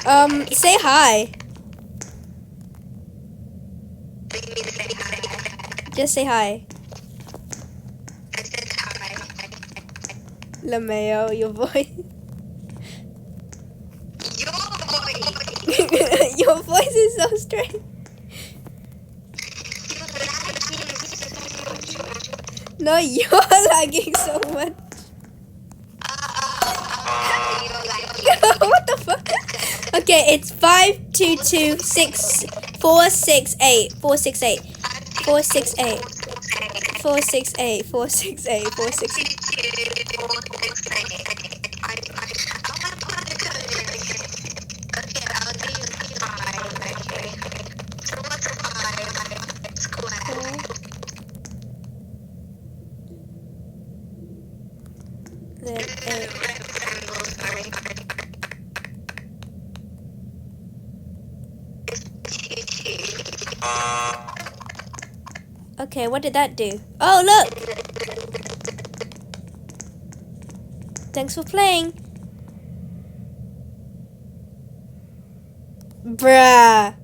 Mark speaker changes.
Speaker 1: Say hi. Just say hi. Lameo, your voice. Your voice is so strange. No, you're lagging so much. What the fuck? Okay, it's 5226468 468 468 468 468 468. Okay, what did that do? Oh, look! Thanks for playing. Bruh.